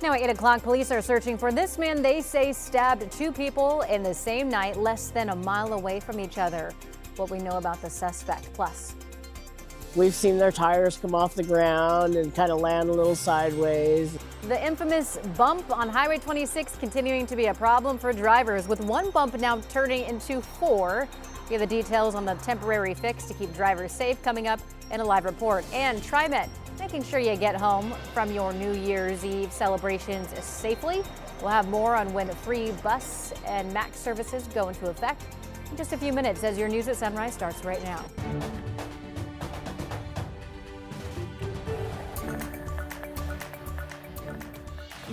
Now at 8 o'clock, police are searching for this man they say stabbed two people in the same night less than a mile away from each other. What we know about the suspect. Plus, we've seen their tires come off the ground and kind of land a little sideways. the infamous bump on Highway 26 continuing to be a problem for drivers, with one bump now turning into four. We have the details on the temporary fix to keep drivers safe coming up in a live report. And TriMet, making sure you get home from your New Year's Eve celebrations safely. We'll have more on when free bus and MAX services go into effect in just a few minutes as your news at Sunrise starts right now.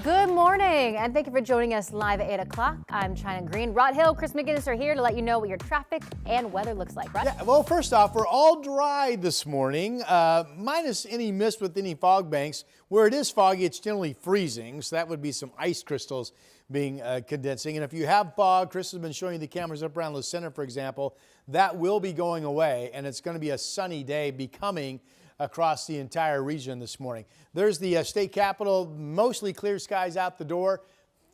Good morning, and thank you for joining us live at 8 o'clock. I'm China Green. Rod Hill, Chris McGinnis are here to let you know what your traffic and weather looks like. Rod? Yeah, well, first off, we're all dry this morning, minus any mist with any fog banks. Where it is foggy, it's generally freezing, so that would be some ice crystals being condensing. And if you have fog, Chris has been showing you the cameras up around the center, for example, that will be going away, and it's going to be a sunny day becoming across the entire region this morning. There's the state capitol, mostly clear skies out the door.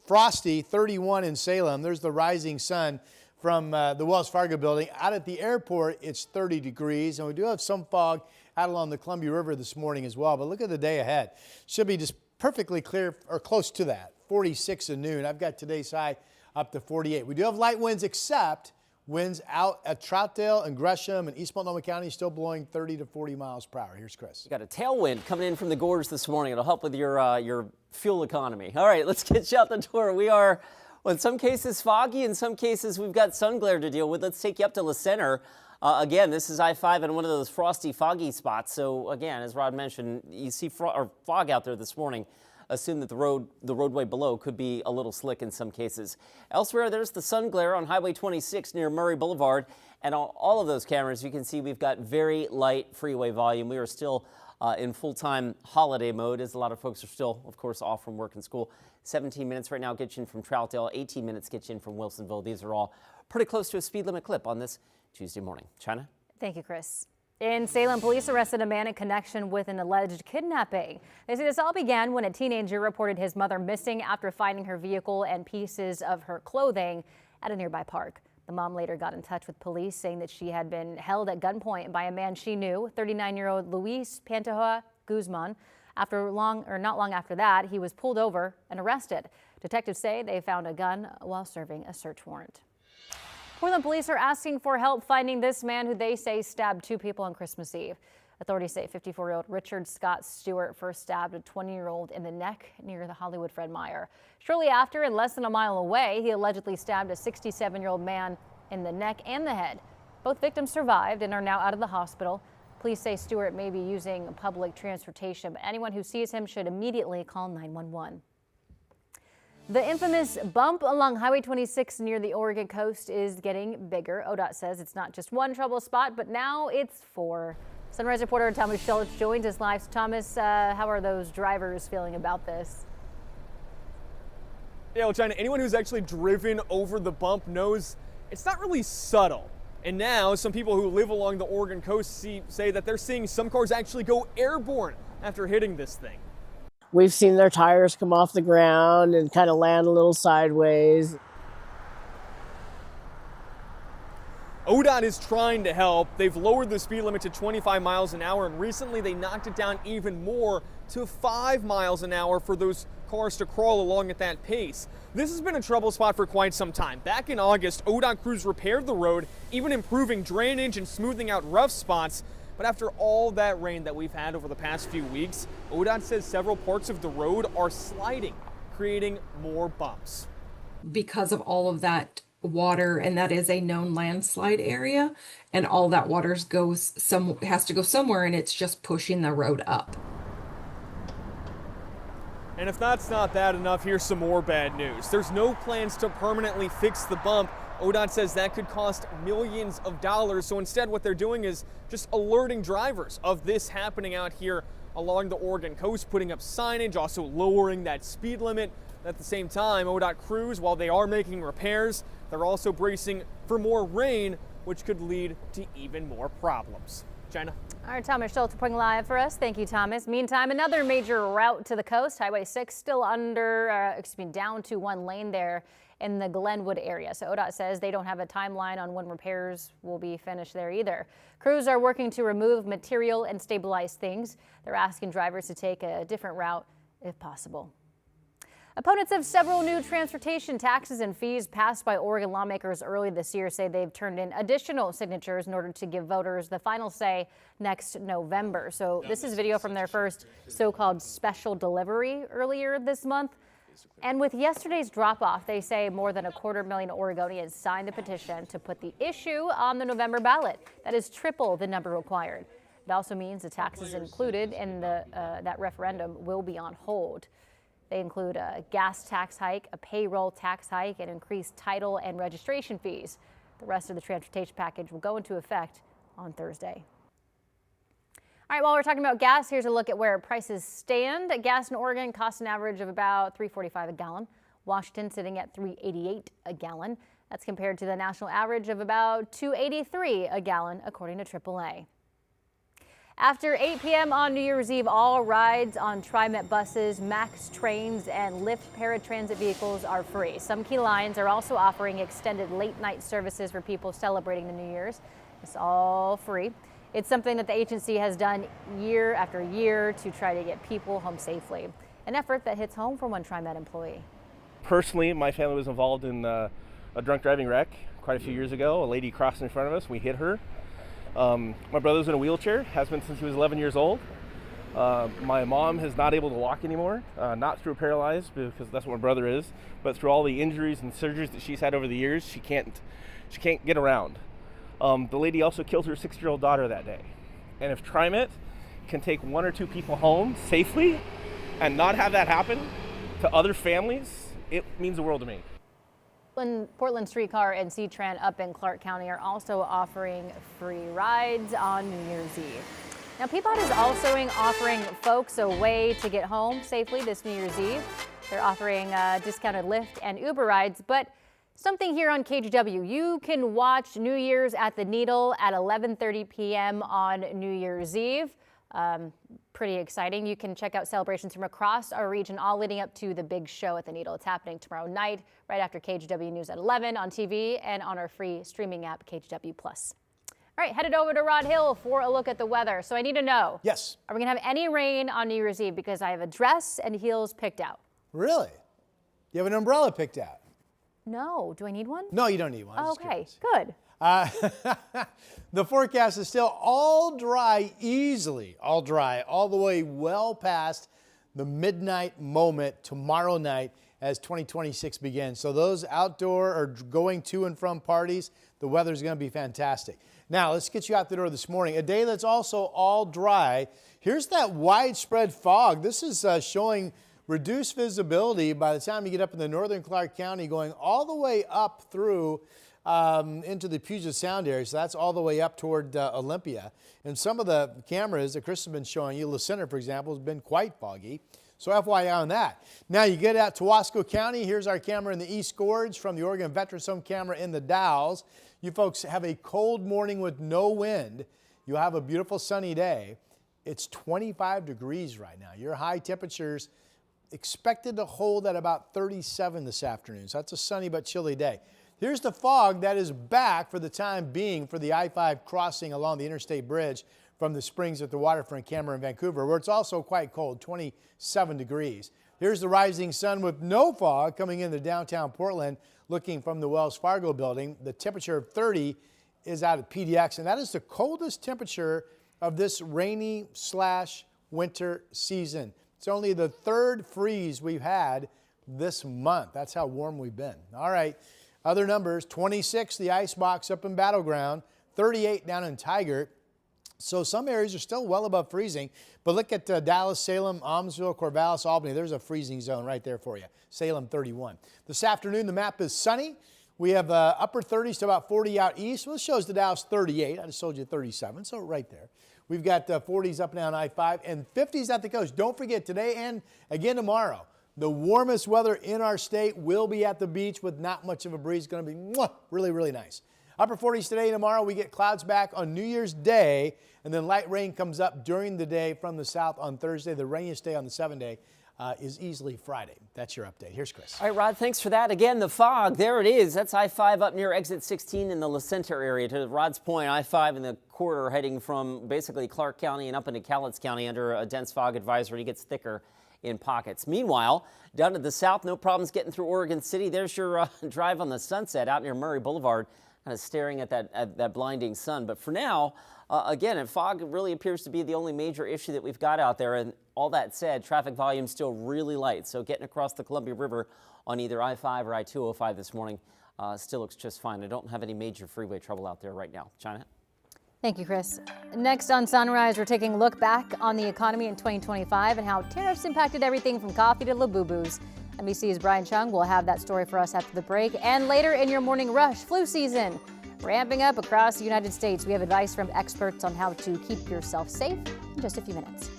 Frosty, 31 in Salem. There's the rising sun from the Wells Fargo building. Out at the airport, it's 30 degrees, and we do have some fog out along the Columbia River this morning as well. But look at the day ahead. Should be just perfectly clear or close to that. 46 at noon. I've got today's high up to 48. We do have light winds, except winds out at Troutdale and Gresham and East Multnomah County still blowing 30 to 40 miles per hour. Here's Chris. You got a tailwind coming in from the gorge this morning. It'll help with your fuel economy. All right, let's get you out the door. We are, well, in some cases foggy, in some cases we've got sun glare to deal with. Let's take you up to La Center. Again, this is I-5 and one of those frosty, foggy spots. So again, as Rod mentioned, you see fog out there this morning. Assume that the roadway below could be a little slick in some cases. Elsewhere, there's the sun glare on Highway 26 near Murray Boulevard. And on all of those cameras, you can see we've got very light freeway volume. We are still in full-time holiday mode, as a lot of folks are still, of course, off from work and school. 17 minutes right now gets you in from Troutdale. 18 minutes gets you in from Wilsonville. These are all pretty close to a speed limit clip on this Tuesday morning. China? Thank you, Chris. In Salem, police arrested a man in connection with an alleged kidnapping. They say this all began when a teenager reported his mother missing after finding her vehicle and pieces of her clothing at a nearby park. The mom later got in touch with police, saying that she had been held at gunpoint by a man she knew, 39-year-old Luis Pantoja Guzman. Not long after that, he was pulled over and arrested. Detectives say they found a gun while serving a search warrant. Portland police are asking for help finding this man who they say stabbed two people on Christmas Eve. Authorities say 54-year-old Richard Scott Stewart first stabbed a 20-year-old in the neck near the Hollywood Fred Meyer. Shortly after, and less than a mile away, he allegedly stabbed a 67-year-old man in the neck and the head. Both victims survived and are now out of the hospital. Police say Stewart may be using public transportation, but anyone who sees him should immediately call 911. The infamous bump along Highway 26 near the Oregon coast is getting bigger. ODOT says it's not just one trouble spot, but now it's four. Sunrise reporter Thomas Schultz joins us live. Thomas, how are those drivers feeling about this? Yeah, well, China, anyone who's actually driven over the bump knows it's not really subtle. And now some people who live along the Oregon coast say that they're seeing some cars actually go airborne after hitting this thing. We've seen their tires come off the ground and kind of land a little sideways. ODOT is trying to help. They've lowered the speed limit to 25 miles an hour, and recently they knocked it down even more to 5 miles an hour for those cars to crawl along at that pace. This has been a trouble spot for quite some time. Back in August, ODOT crews repaired the road, even improving drainage and smoothing out rough spots. But after all that rain that we've had over the past few weeks, ODOT says several parts of the road are sliding, creating more bumps. Because of all of that water, and that is a known landslide area, and all that water has to go somewhere, and it's just pushing the road up. And if that's not bad enough, here's some more bad news. There's no plans to permanently fix the bump. ODOT says that could cost millions of dollars. So instead, what they're doing is just alerting drivers of this happening out here along the Oregon coast, putting up signage, also lowering that speed limit. At the same time, ODOT crews, while they are making repairs, they're also bracing for more rain, which could lead to even more problems. China? All right, Thomas Schultz reporting live for us. Thank you, Thomas. Meantime, another major route to the coast, Highway 6, still down to one lane there in the Glenwood area. So ODOT says they don't have a timeline on when repairs will be finished there either. Crews are working to remove material and stabilize things. They're asking drivers to take a different route if possible. Opponents of several new transportation taxes and fees passed by Oregon lawmakers early this year say they've turned in additional signatures in order to give voters the final say next November. So this is video from their first so-called special delivery earlier this month. And with yesterday's drop-off, they say more than 250,000 Oregonians signed the petition to put the issue on the November ballot. That is triple the number required. It also means the taxes included in that referendum will be on hold. They include a gas tax hike, a payroll tax hike, and increased title and registration fees. The rest of the transportation package will go into effect on Thursday. All right, while we're talking about gas, here's a look at where prices stand. Gas in Oregon costs an average of about $3.45 a gallon. Washington sitting at $3.88 a gallon. That's compared to the national average of about $2.83 a gallon, according to AAA. After 8 p.m. on New Year's Eve, all rides on TriMet buses, MAX trains, and Lyft paratransit vehicles are free. Some key lines are also offering extended late-night services for people celebrating the New Year's. It's all free. It's something that the agency has done year after year to try to get people home safely. An effort that hits home for one TriMet employee. Personally, my family was involved in a drunk driving wreck quite a few years ago. A lady crossed in front of us. We hit her. My brother's in a wheelchair, has been since he was 11 years old. My mom is not able to walk anymore, not through paralyzed, because that's what my brother is, but through all the injuries and surgeries that she's had over the years, she can't get around. The lady also killed her 6-year-old daughter that day. And if TriMet can take 1 or 2 people home safely and not have that happen to other families, it means the world to me. Portland Streetcar and C-Tran up in Clark County are also offering free rides on New Year's Eve. Now, Peapod is also offering folks a way to get home safely this New Year's Eve. They're offering discounted Lyft and Uber rides, but something here on KGW. You can watch New Year's at the Needle at 11:30 p.m. on New Year's Eve. Pretty exciting. You can check out celebrations from across our region, all leading up to the big show at the Needle. It's happening tomorrow night, right after KGW News at 11 on TV and on our free streaming app, KGW+. All right, headed over to Rod Hill for a look at the weather. So I need to know. Yes. Are we going to have any rain on New Year's Eve? Because I have a dress and heels picked out. Really? You have an umbrella picked out? No. Do I need one? No, you don't need one. Okay, good. The forecast is still all dry, all dry, all the way well past the midnight moment tomorrow night as 2026 begins. So those outdoor or going to and from parties, the weather's going to be fantastic. Now, let's get you out the door this morning. A day that's also all dry. Here's that widespread fog. This is showing reduced visibility by the time you get up in the northern Clark County, going all the way up through into the Puget Sound area. So that's all the way up toward Olympia. And some of the cameras that Chris has been showing you, La Center, for example, has been quite foggy. So FYI on that. Now you get out to Wasco County. Here's our camera in the East Gorge from the Oregon Veterans Home camera in the Dalles. You folks have a cold morning with no wind. You'll have a beautiful sunny day. It's 25 degrees right now. Your high temperatures expected to hold at about 37 this afternoon. So that's a sunny but chilly day. Here's the fog that is back for the time being for the I-5 crossing along the Interstate Bridge from the Springs at the waterfront camera in Vancouver, where it's also quite cold, 27 degrees. Here's the rising sun with no fog coming into downtown Portland, looking from the Wells Fargo building. The temperature of 30 is out at PDX, and that is the coldest temperature of this rainy/winter season. It's only the 3rd freeze we've had this month. That's how warm we've been. All right. Other numbers, 26, the icebox up in Battleground, 38 down in Tigard. So some areas are still well above freezing, but look at Dallas, Salem, Almsville, Corvallis, Albany. There's a freezing zone right there for you. Salem 31. This afternoon, the map is sunny. We have upper 30s to about 40 out east. Well, this shows the Dalles 38. I just told you 37, so right there. We've got 40s up and down I-5 and 50s at the coast. Don't forget, today and again tomorrow, the warmest weather in our state will be at the beach with not much of a breeze. It's going to be really, really nice. Upper 40s today and tomorrow. We get clouds back on New Year's Day, and then light rain comes up during the day from the south on Thursday. The rainiest day on the 7-day is easily Friday. That's your update. Here's Chris. All right, Rod, thanks for that. Again, the fog, there it is. That's I-5 up near exit 16 in the La Center area. To Rod's point, I-5 in the corridor heading from basically Clark County and up into Cowlitz County under a dense fog advisory. It gets thicker in pockets. Meanwhile, down to the south, no problems getting through Oregon City. There's your drive on the Sunset out near Murray Boulevard, kind of staring at that blinding sun. But for now, again, fog really appears to be the only major issue that we've got out there. And all that said, traffic volume still really light. So getting across the Columbia River on either I-5 or I-205 this morning still looks just fine. I don't have any major freeway trouble out there right now. China? Thank you, Chris. Next on Sunrise, we're taking a look back on the economy in 2025 and how tariffs impacted everything from coffee to Labubu's. NBC's Brian Chung will have that story for us after the break. And later in your morning rush, flu season ramping up across the United States. We have advice from experts on how to keep yourself safe in just a few minutes.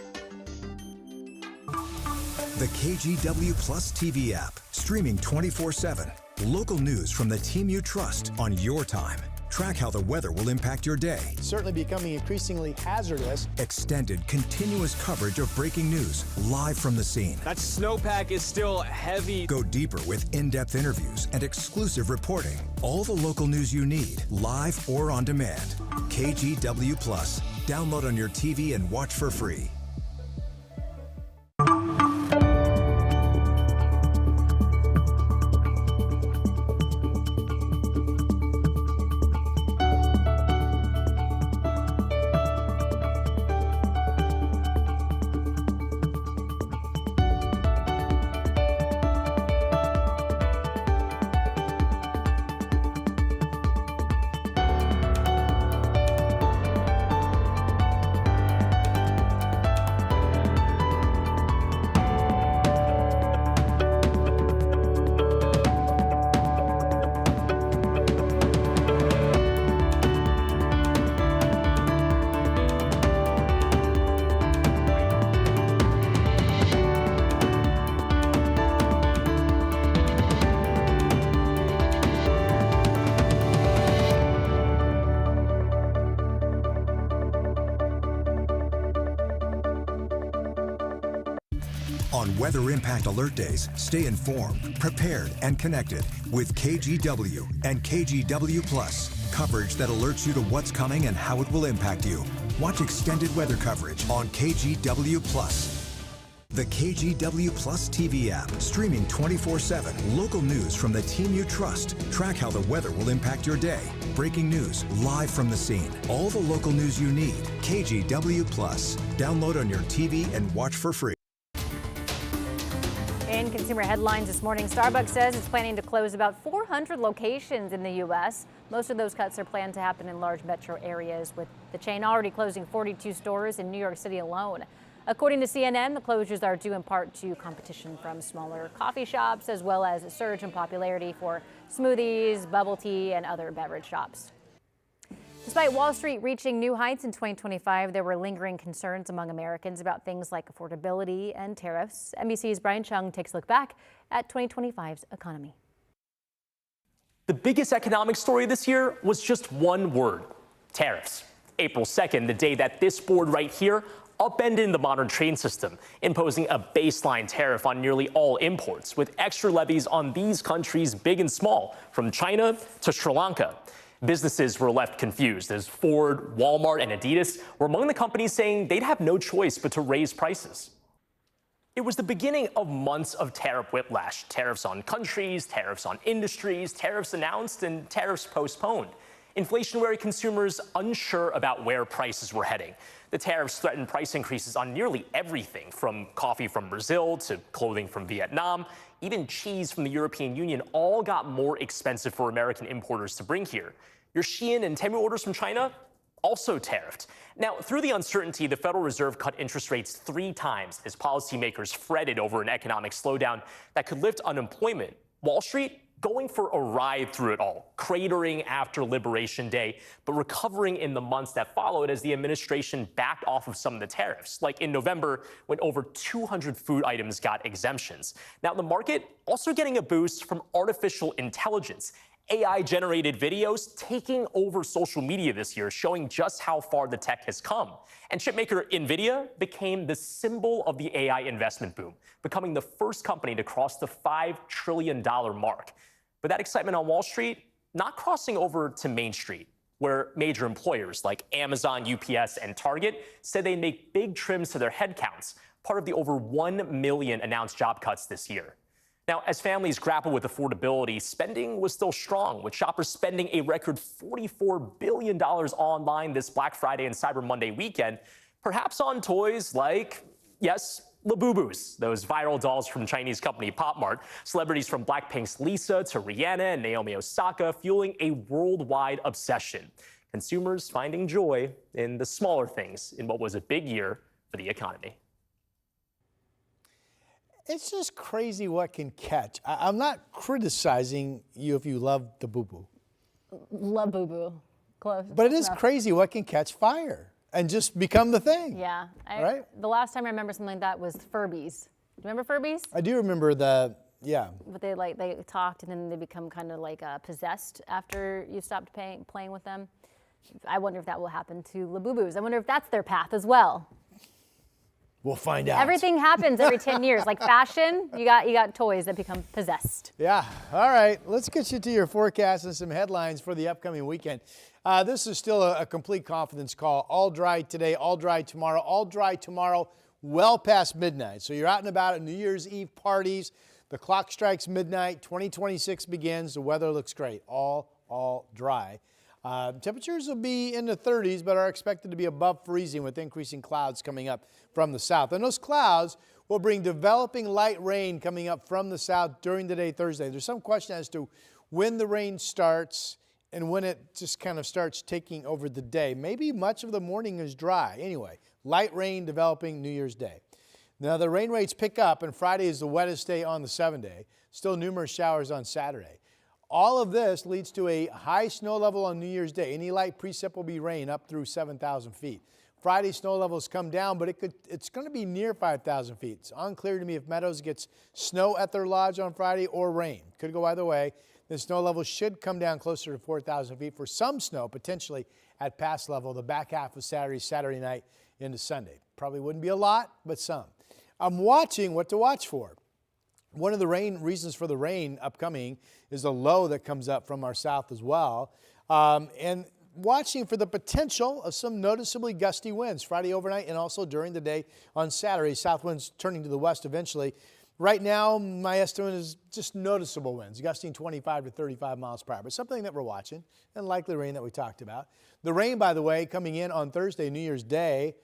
The KGW Plus TV app, streaming 24/7. Local news from the team you trust on your time. Track how the weather will impact your day. Certainly becoming increasingly hazardous. Extended, continuous coverage of breaking news, live from the scene. That snowpack is still heavy. Go deeper with in-depth interviews and exclusive reporting. All the local news you need, live or on demand. KGW Plus. Download on your TV and watch for free. On Weather Impact Alert Days, stay informed, prepared, and connected with KGW and KGW Plus. Coverage that alerts you to what's coming and how it will impact you. Watch extended weather coverage on KGW Plus. The KGW Plus TV app, streaming 24/7. Local news from the team you trust. Track how the weather will impact your day. Breaking news, live from the scene. All the local news you need. KGW Plus. Download on your TV and watch for free. In consumer headlines this morning, Starbucks says it's planning to close about 400 locations in the U.S. Most of those cuts are planned to happen in large metro areas, with the chain already closing 42 stores in New York City alone. According to CNN, the closures are due in part to competition from smaller coffee shops, as well as a surge in popularity for smoothies, bubble tea, and other beverage shops. Despite Wall Street reaching new heights in 2025, there were lingering concerns among Americans about things like affordability and tariffs. NBC's Brian Chung takes a look back at 2025's economy. The biggest economic story this year was just one word: tariffs. April 2nd, the day that this board right here upended the modern trade system, imposing a baseline tariff on nearly all imports, with extra levies on these countries big and small, from China to Sri Lanka. Businesses were left confused as Ford, Walmart, and Adidas were among the companies saying they'd have no choice but to raise prices. It was the beginning of months of tariff whiplash. Tariffs on countries, tariffs on industries, tariffs announced, and tariffs postponed. Inflation worried consumers unsure about where prices were heading. The tariffs threatened price increases on nearly everything, from coffee from Brazil to clothing from Vietnam. Even cheese from the European Union all got more expensive for American importers to bring here. Your Shein and Temu orders from China, also tariffed. Now, through the uncertainty, the Federal Reserve cut interest rates 3 times as policymakers fretted over an economic slowdown that could lift unemployment. Wall Street going for a ride through it all, cratering after Liberation Day, but recovering in the months that followed as the administration backed off of some of the tariffs, like in November when over 200 food items got exemptions. Now, the market also getting a boost from artificial intelligence. AI-generated videos taking over social media this year, showing just how far the tech has come. And chipmaker NVIDIA became the symbol of the AI investment boom, becoming the first company to cross the $5 trillion mark. But that excitement on Wall Street, not crossing over to Main Street, where major employers like Amazon, UPS, and Target said they make big trims to their headcounts, part of the over 1 million announced job cuts this year. Now, as families grapple with affordability, spending was still strong, with shoppers spending a record $44 billion online this Black Friday and Cyber Monday weekend, perhaps on toys like, yes, Labubus, those viral dolls from Chinese company Pop Mart, celebrities from Blackpink's Lisa to Rihanna and Naomi Osaka fueling a worldwide obsession. Consumers finding joy in the smaller things in what was a big year for the economy. It's just crazy what can catch. I'm not criticizing you if you love the boo-boo. Love boo-boo. Close. But it is crazy what can catch fire and just become the thing. Yeah. Right? The last time I remember something like that was Furbies. Do you remember Furbies? I do remember yeah. But they talked and then they become kind of like possessed after you stopped playing with them. I wonder if that will happen to Labubus. I wonder if that's their path as well. We'll find out. Everything happens every 10 years. Like fashion, you got toys that become possessed. Yeah. All right. Let's get you to your forecast and some headlines for the upcoming weekend. This is still a complete confidence call. All dry today, all dry tomorrow, well past midnight. So you're out and about at New Year's Eve parties. The clock strikes midnight. 2026 begins. The weather looks great. All dry. Temperatures will be in the 30s, but are expected to be above freezing with increasing clouds coming up from the south. And those clouds will bring developing light rain coming up from the south during the day Thursday. There's some question as to when the rain starts and when it just kind of starts taking over the day. Maybe much of the morning is dry. Anyway, light rain developing New Year's Day. Now the rain rates pick up, and Friday is the wettest day on the 7-day. Still numerous showers on Saturday. All of this leads to a high snow level on New Year's Day. Any light precip will be rain up through 7,000 feet. Friday snow levels come down, but it's going to be near 5,000 feet. It's unclear to me if Meadows gets snow at their lodge on Friday or rain. Could go either way. The snow level should come down closer to 4,000 feet for some snow, potentially at pass level the back half of Saturday night into Sunday. Probably wouldn't be a lot, but some. I'm watching what to watch for. One of the reasons for the rain upcoming is a low that comes up from our south as well. And watching for the potential of some noticeably gusty winds Friday overnight and also during the day on Saturday. South winds turning to the west eventually. Right now, my estimate is just noticeable winds, gusting 25 to 35 miles per hour. But something that we're watching, and likely rain that we talked about. The rain, by the way, coming in on Thursday, New Year's Day,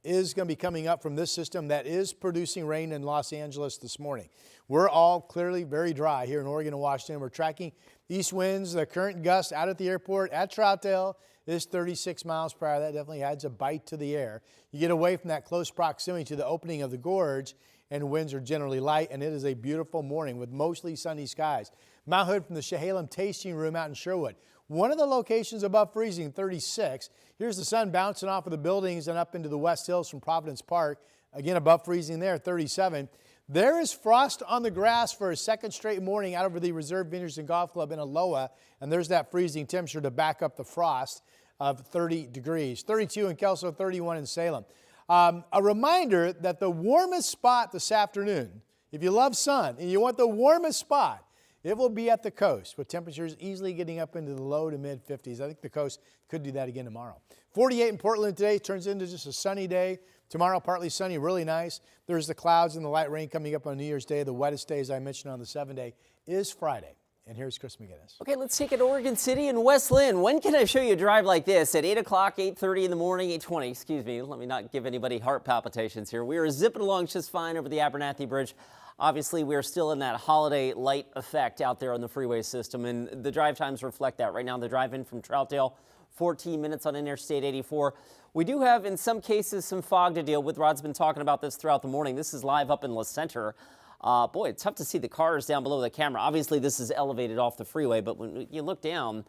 is going to be coming up from this system that is producing rain in Los Angeles this morning. We're all clearly very dry here in Oregon and Washington. We're tracking east winds. The current gust out at the airport at Troutdale is 36 miles per hour. That definitely adds a bite to the air. You get away from that close proximity to the opening of the gorge, and winds are generally light, and it is a beautiful morning with mostly sunny skies. Mount Hood from the Chehalem Tasting Room out in Sherwood. One of the locations above freezing, 36. Here's the sun bouncing off of the buildings and up into the West Hills from Providence Park. Again, above freezing there, 37. There is frost on the grass for a second straight morning out over the Reserve Vineyards and Golf Club in Aloha, and there's that freezing temperature to back up the frost of 30 degrees. 32 in Kelso, 31 in Salem. A reminder that the warmest spot this afternoon, if you love sun and you want the warmest spot, it will be at the coast with temperatures easily getting up into the low to mid 50s. I think the coast could do that again tomorrow. 48 in Portland today turns into just a sunny day. Tomorrow, partly sunny, really nice. There's the clouds and the light rain coming up on New Year's Day. The wettest day, as I mentioned on the 7-day, is Friday. And here's Chris McGinnis. Okay, let's take it to Oregon City and West Lynn. When can I show you a drive like this? At 8 o'clock, 8:30 in the morning, 8:20, excuse me. Let me not give anybody heart palpitations here. We are zipping along just fine over the Abernathy Bridge. Obviously, we are still in that holiday light effect out there on the freeway system, and the drive times reflect that. Right now, the drive in from Troutdale, 14 minutes on Interstate 84. We do have, in some cases, some fog to deal with. Rod's been talking about this throughout the morning. This is live up in La Center. Boy, it's tough to see the cars down below the camera. Obviously, this is elevated off the freeway, but when you look down,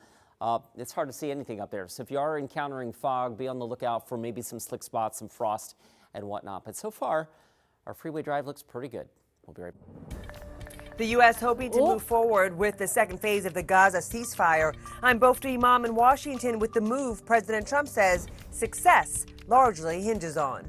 it's hard to see anything up there. So if you are encountering fog, be on the lookout for maybe some slick spots, some frost, and whatnot. But so far, our freeway drive looks pretty good. We'll be right back. The U.S. hoping to move forward with the second phase of the Gaza ceasefire. I'm Bofta Imam in Washington with the move President Trump says success largely hinges on.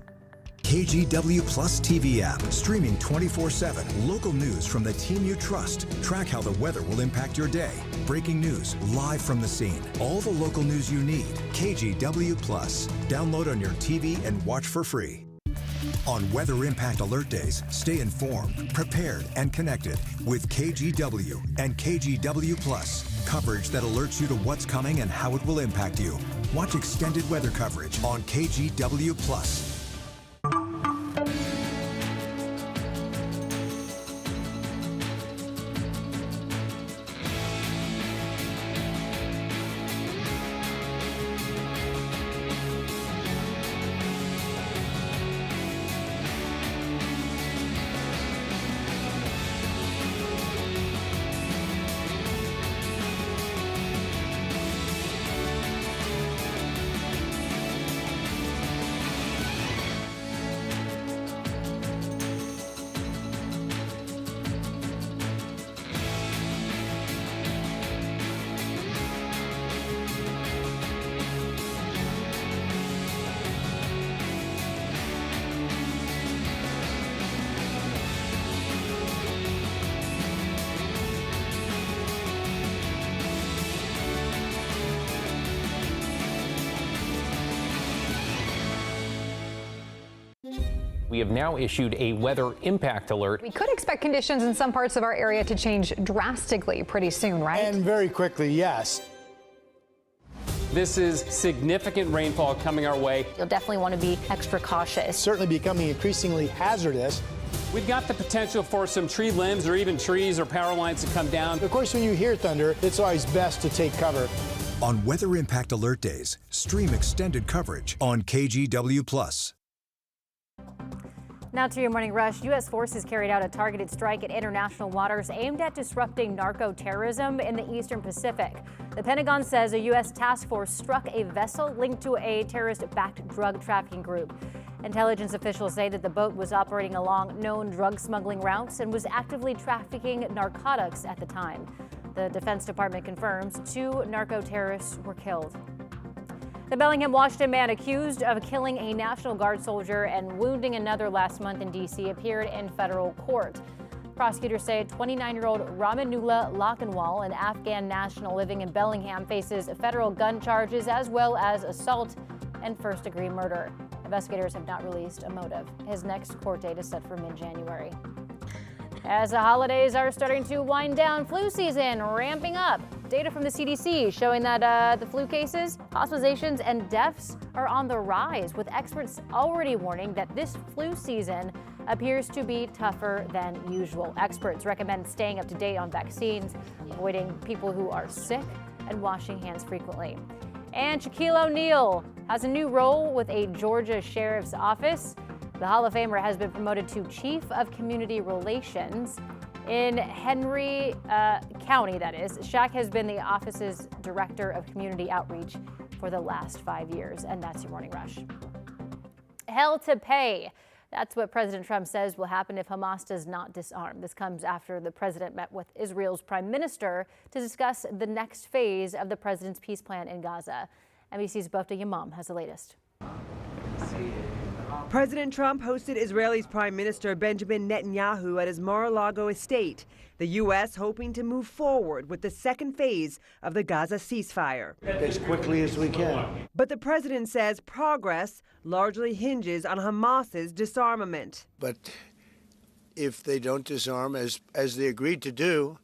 KGW Plus TV app, streaming 24/7. Local news from the team you trust. Track how the weather will impact your day. Breaking news live from the scene. All the local news you need. KGW Plus. Download on your TV and watch for free. On Weather Impact Alert Days, stay informed, prepared, and connected with KGW and KGW Plus. Coverage that alerts you to what's coming and how it will impact you. Watch extended weather coverage on KGW Plus. We have now issued a weather impact alert. We could expect conditions in some parts of our area to change drastically pretty soon, right? And very quickly, yes. This is significant rainfall coming our way. You'll definitely want to be extra cautious. Certainly becoming increasingly hazardous. We've got the potential for some tree limbs or even trees or power lines to come down. Of course, when you hear thunder, it's always best to take cover. On Weather Impact Alert Days, stream extended coverage on KGW Plus. Now to your morning rush. U.S. forces carried out a targeted strike at international waters aimed at disrupting narco-terrorism in the Eastern Pacific. The Pentagon says a U.S. task force struck a vessel linked to a terrorist-backed drug trafficking group. Intelligence officials say that the boat was operating along known drug smuggling routes and was actively trafficking narcotics at the time. The Defense Department confirms 2 narco-terrorists were killed. The Bellingham, Washington man accused of killing a National Guard soldier and wounding another last month in D.C. appeared in federal court. Prosecutors say 29-year-old Ramanullah Lakhanwal, an Afghan national living in Bellingham, faces federal gun charges as well as assault and first-degree murder. Investigators have not released a motive. His next court date is set for mid-January. As the holidays are starting to wind down, flu season ramping up. Data from the CDC showing that the flu cases, hospitalizations, and deaths are on the rise, with experts already warning that this flu season appears to be tougher than usual. Experts recommend staying up to date on vaccines, avoiding people who are sick, and washing hands frequently. And Shaquille O'Neal has a new role with a Georgia Sheriff's Office. The Hall of Famer has been promoted to Chief of Community Relations in Henry County, that is. Shaq has been the office's Director of Community Outreach for the last 5 years. And that's your Morning Rush. Hell to pay. That's what President Trump says will happen if Hamas does not disarm. This comes after the president met with Israel's prime minister to discuss the next phase of the president's peace plan in Gaza. NBC's Bofta Imam has the latest. President Trump hosted Israeli's Prime Minister Benjamin Netanyahu at his Mar-a-Lago estate, the U.S. hoping to move forward with the second phase of the Gaza ceasefire. As quickly as we can. But the president says progress largely hinges on Hamas's disarmament. But if they don't disarm, as they agreed to do,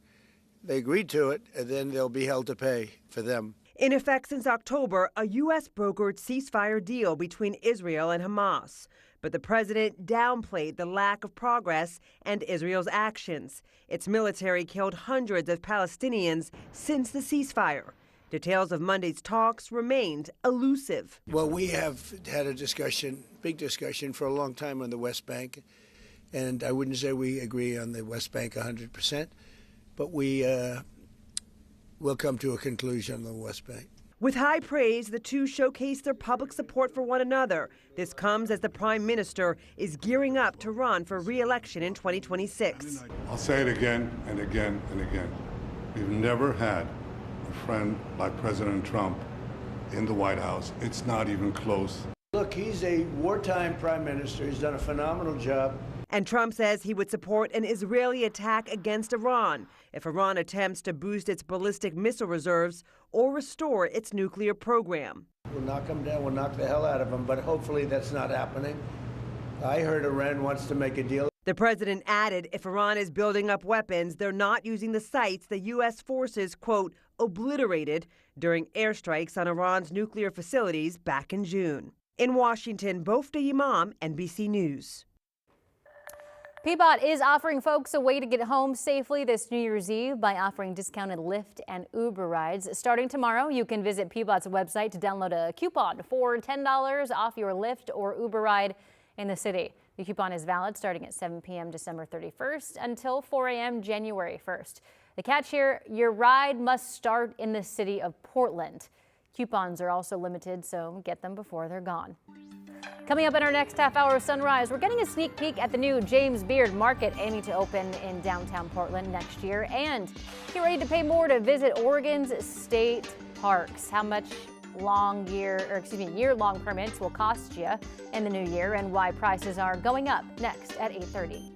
they agreed to it, and then they'll be held to pay for them. In effect since October, a U.S. brokered ceasefire deal between Israel and Hamas. But the president downplayed the lack of progress and Israel's actions. Its military killed hundreds of Palestinians since the ceasefire. Details of Monday's talks remained elusive. Well, we have had a discussion, big discussion, for a long time on the West Bank. And I wouldn't say we agree on the West Bank 100%, but we will come to a conclusion on the West Bank. With high praise, the two showcase their public support for one another. This comes as the prime minister is gearing up to run for re-election in 2026. I'll say it again and again and again. We've never had a friend like President Trump in the White House. It's not even close. Look, he's a wartime prime minister. He's done a phenomenal job. And Trump says he would support an Israeli attack against Iran if Iran attempts to boost its ballistic missile reserves or restore its nuclear program. We'll knock him down. We'll knock the hell out of him. But hopefully that's not happening. I heard Iran wants to make a deal. The president added if Iran is building up weapons, they're not using the sites the U.S. forces, quote, obliterated during airstrikes on Iran's nuclear facilities back in June. In Washington, Bofta Imam, NBC News. Peabody is offering folks a way to get home safely this New Year's Eve by offering discounted Lyft and Uber rides. Starting tomorrow, you can visit Peabody's website to download a coupon for $10 off your Lyft or Uber ride in the city. The coupon is valid starting at 7 p.m. December 31st until 4 a.m. January 1st. The catch here, your ride must start in the city of Portland. Coupons are also limited, so get them before they're gone. Coming up in our next half hour of Sunrise, we're getting a sneak peek at the new James Beard Market aiming to open in downtown Portland next year. And get ready to pay more to visit Oregon's state parks. How much year-long permits will cost you in the new year and why prices are going up next at 8:30.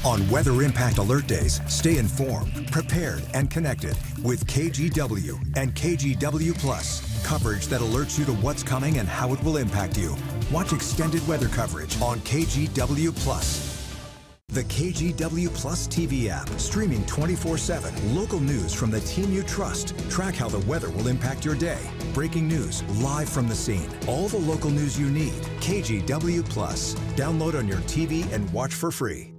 On Weather Impact Alert Days, stay informed, prepared, and connected with KGW and KGW Plus. Coverage that alerts you to what's coming and how it will impact you. Watch extended weather coverage on KGW Plus. The KGW Plus TV app, streaming 24/7. Local news from the team you trust. Track how the weather will impact your day. Breaking news live from the scene. All the local news you need. KGW Plus. Download on your TV and watch for free.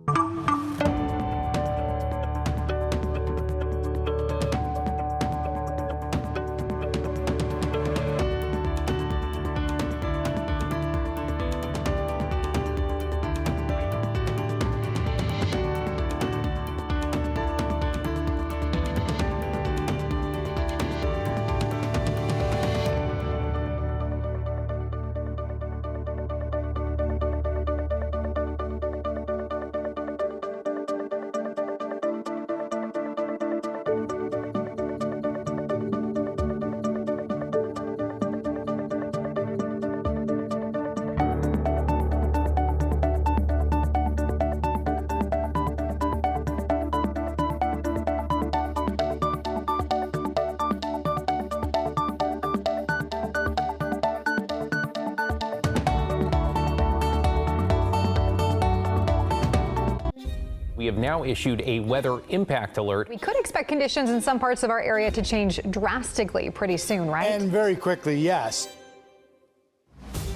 We have now issued a weather impact alert. We could expect conditions in some parts of our area to change drastically pretty soon, right? And very quickly, yes.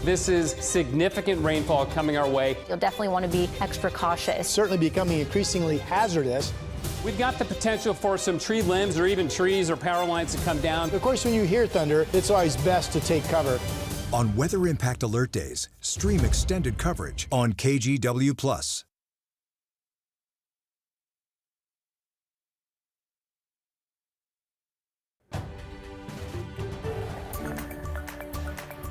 This is significant rainfall coming our way. You'll definitely want to be extra cautious. Certainly becoming increasingly hazardous. We've got the potential for some tree limbs or even trees or power lines to come down. Of course, when you hear thunder, it's always best to take cover. On Weather Impact Alert Days, stream extended coverage on KGW Plus.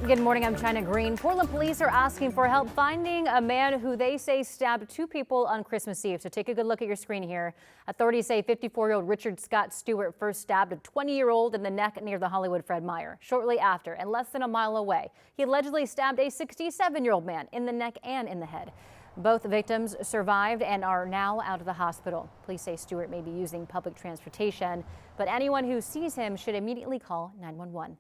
Good morning, I'm China Green. Portland police are asking for help finding a man who they say stabbed two people on Christmas Eve. So take a good look at your screen here. Authorities say 54-year-old Richard Scott Stewart first stabbed a 20-year-old in the neck near the Hollywood Fred Meyer. Shortly after, and less than a mile away, he allegedly stabbed a 67-year-old man in the neck and in the head. Both victims survived and are now out of the hospital. Police say Stewart may be using public transportation, but anyone who sees him should immediately call 911.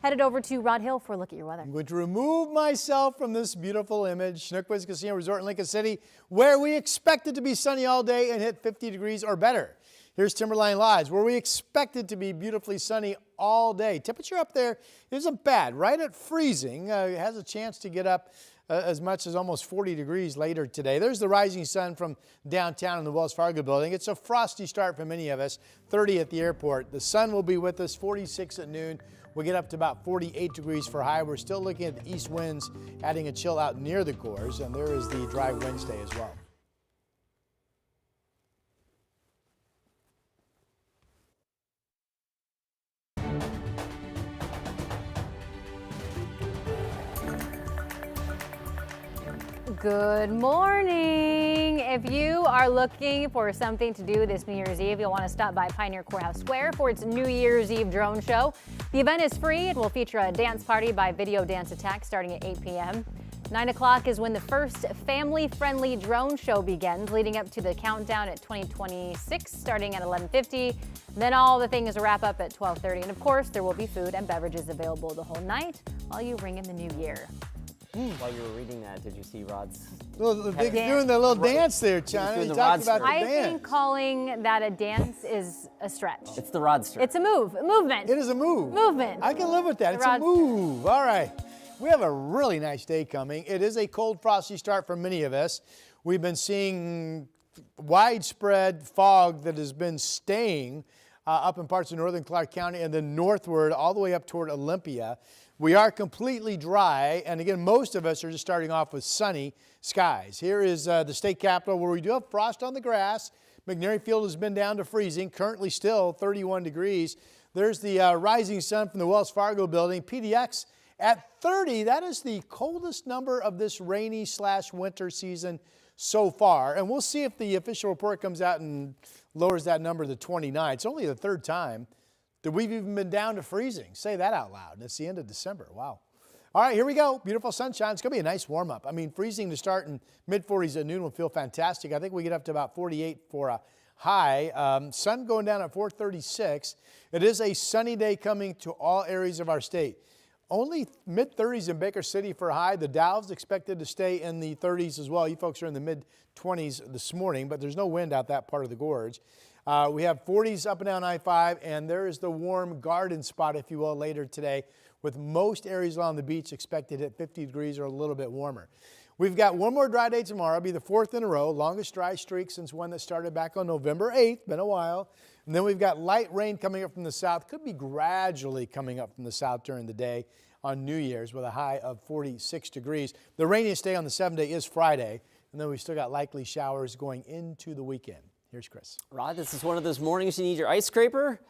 Headed over to Rod Hill for a look at your weather. I'm going to remove myself from this beautiful image. Schnookwiz Casino Resort in Lincoln City, where we expect it to be sunny all day and hit 50 degrees or better. Here's Timberline Live, where we expect it to be beautifully sunny all day. Temperature up there isn't bad, right at freezing. It has a chance to get up as much as almost 40 degrees later today. There's the rising sun from downtown in the Wells Fargo building. It's a frosty start for many of us, 30 at the airport. The sun will be with us, 46 at noon. We'll get up to about 48 degrees for high. We're still looking at the east winds, adding a chill out near the cores, and there is the dry Wednesday as well. Good morning. If you are looking for something to do this New Year's Eve, you'll want to stop by Pioneer Courthouse Square for its New Year's Eve drone show. The event is free. It will feature a dance party by Video Dance Attack starting at 8 p.m. 9 o'clock is when the first family-friendly drone show begins, leading up to the countdown at 2026 starting at 11:50. Then all the things wrap up at 12:30. And of course, there will be food and beverages available the whole night while you ring in the new year. While you were reading that, did you see Rod's? Doing the little dance there, China. You talked about the dance. I think calling that a dance is a stretch. It's the Rodster. It's a movement. It is a move. Movement. I can live with that. It's a move. All right. We have a really nice day coming. It is a cold, frosty start for many of us. We've been seeing widespread fog that has been staying up in parts of northern Clark County and then northward all the way up toward Olympia. We are completely dry, and again, most of us are just starting off with sunny skies. Here is the state capitol where we do have frost on the grass. McNary Field has been down to freezing, currently still 31 degrees. There's the rising sun from the Wells Fargo building. PDX at 30, that is the coldest number of this rainy/winter season so far. And we'll see if the official report comes out and lowers that number to 29. It's only the third time that we've even been down to freezing. Say that out loud. And it's the end of December. Wow. All right, here we go. Beautiful sunshine. It's going to be a nice warm up. I mean, freezing to start in mid-40s at noon will feel fantastic. I think we get up to about 48 for a high. Sun going down at 4:36. It is a sunny day coming to all areas of our state. Only mid-30s in Baker City for a high. The Dow's expected to stay in the 30s as well. You folks are in the mid-20s this morning, but there's no wind out that part of the gorge. We have 40s up and down I-5, and there is the warm garden spot, if you will, later today, with most areas along the beach expected at 50 degrees or a little bit warmer. We've got one more dry day tomorrow. It'll be the fourth in a row, longest dry streak since one that started back on November 8th, been a while. And then we've got light rain coming up from the south, could be gradually coming up from the south during the day on New Year's with a high of 46 degrees. The rainiest day on the 7-day is Friday, and then we've still got likely showers going into the weekend. Here's Chris. Rod, this is one of those mornings you need your ice scraper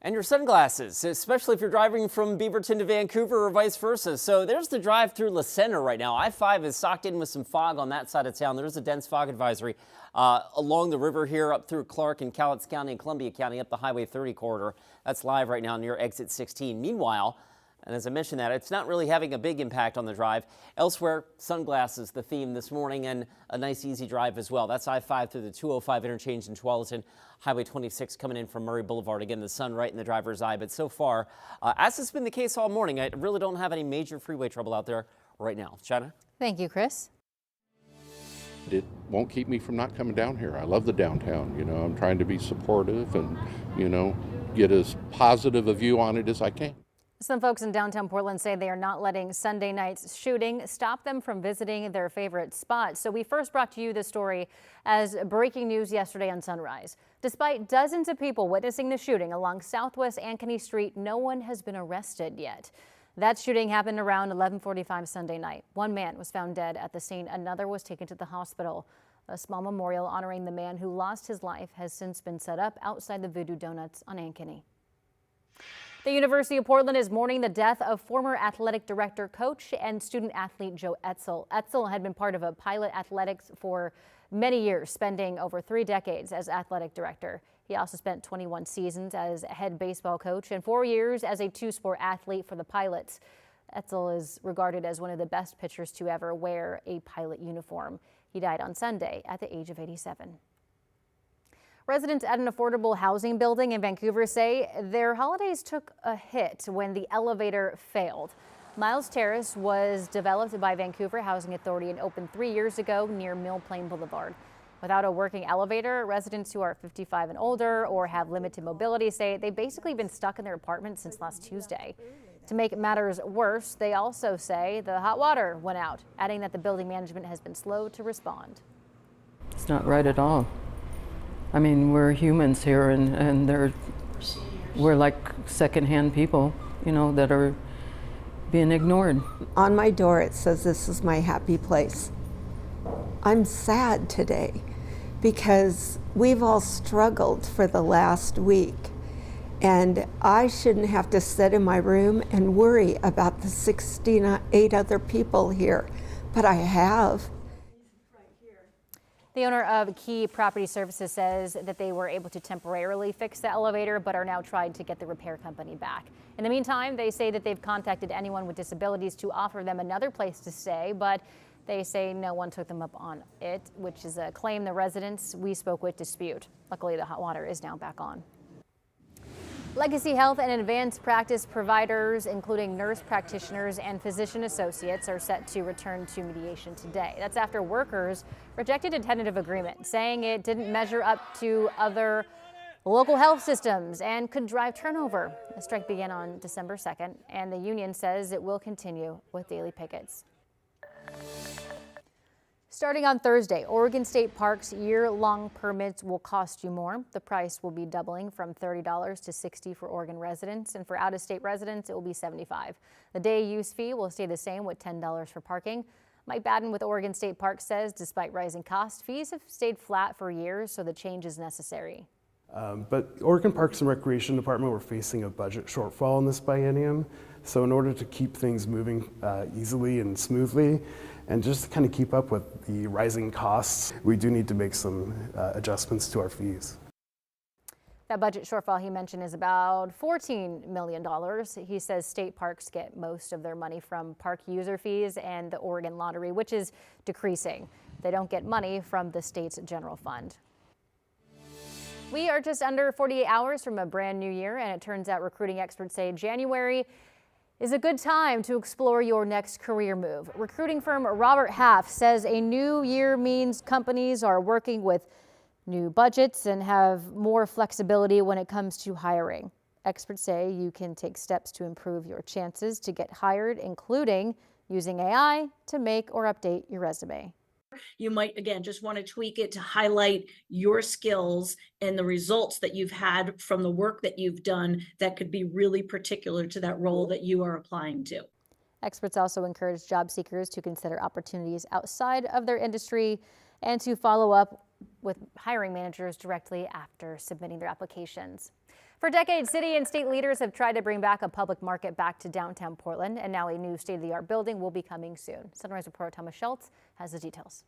and your sunglasses, especially if you're driving from Beaverton to Vancouver or vice versa. So there's the drive through La Center right now. I-5 is socked in with some fog on that side of town. There's a dense fog advisory along the river here up through Clark and Cowlitz County and Columbia County up the Highway 30 corridor. That's live right now near exit 16. Meanwhile, and as I mentioned that, it's not really having a big impact on the drive. Elsewhere, sunglasses, the theme this morning, and a nice easy drive as well. That's I-5 through the 205 interchange in Tualatin, Highway 26 coming in from Murray Boulevard. Again, the sun right in the driver's eye. But so far, as has been the case all morning, I really don't have any major freeway trouble out there right now. China? Thank you, Chris. It won't keep me from not coming down here. I love the downtown. You know, I'm trying to be supportive and, you know, get as positive a view on it as I can. Some folks in downtown Portland say they are not letting Sunday night's shooting stop them from visiting their favorite spots. So we first brought to you this story as breaking news yesterday on Sunrise. Despite dozens of people witnessing the shooting along Southwest Ankeny Street, no one has been arrested yet. That shooting happened around 11:45 Sunday night. One man was found dead at the scene. Another was taken to the hospital. A small memorial honoring the man who lost his life has since been set up outside the Voodoo Donuts on Ankeny. The University of Portland is mourning the death of former athletic director, coach, and student athlete Joe Etzel. Etzel had been part of a pilot athletics for many years, spending over 3 decades as athletic director. He also spent 21 seasons as head baseball coach and 4 years as a 2-sport athlete for the Pilots. Etzel is regarded as one of the best pitchers to ever wear a pilot uniform. He died on Sunday at the age of 87. Residents at an affordable housing building in Vancouver say their holidays took a hit when the elevator failed. Miles Terrace was developed by Vancouver Housing Authority and opened 3 years ago near Mill Plain Boulevard. Without a working elevator, residents who are 55 and older or have limited mobility say they've basically been stuck in their apartment since last Tuesday. To make matters worse, they also say the hot water went out, adding that the building management has been slow to respond. It's not right at all. I mean, we're humans here, and we're like secondhand people, you know, that are being ignored. On my door it says this is my happy place. I'm sad today because we've all struggled for the last week, and I shouldn't have to sit in my room and worry about the 68 other people here, but I have. The owner of Key Property Services says that they were able to temporarily fix the elevator, but are now trying to get the repair company back. In the meantime, they say that they've contacted anyone with disabilities to offer them another place to stay, but they say no one took them up on it, which is a claim the residents we spoke with dispute. Luckily, the hot water is now back on. Legacy Health and advanced practice providers, including nurse practitioners and physician associates, are set to return to mediation today. That's after workers rejected a tentative agreement, saying it didn't measure up to other local health systems and could drive turnover. The strike began on December 2nd, and the union says it will continue with daily pickets. Starting on Thursday, Oregon State Parks year-long permits will cost you more. The price will be doubling from $30 to $60 for Oregon residents, and for out-of-state residents, it will be $75. The day use fee will stay the same with $10 for parking. Mike Baden with Oregon State Parks says despite rising costs, fees have stayed flat for years, so the change is necessary. But Oregon Parks and Recreation Department, we're facing a budget shortfall in this biennium. So in order to keep things moving easily and smoothly, and just to kind of keep up with the rising costs, we do need to make some adjustments to our fees. That budget shortfall he mentioned is about $14 million. He says state parks get most of their money from park user fees and the Oregon Lottery, which is decreasing. They don't get money from the state's general fund. We are just under 48 hours from a brand new year, and it turns out recruiting experts say January is a good time to explore your next career move. Recruiting firm Robert Half says a new year means companies are working with new budgets and have more flexibility when it comes to hiring. Experts say you can take steps to improve your chances to get hired, including using AI to make or update your resume. You might, again, just want to tweak it to highlight your skills and the results that you've had from the work that you've done that could be really particular to that role that you are applying to. Experts also encourage job seekers to consider opportunities outside of their industry and to follow up with hiring managers directly after submitting their applications. For decades, city and state leaders have tried to bring back a public market back to downtown Portland, and now a new state-of-the-art building will be coming soon. Sunrise reporter Thomas Schultz has the details.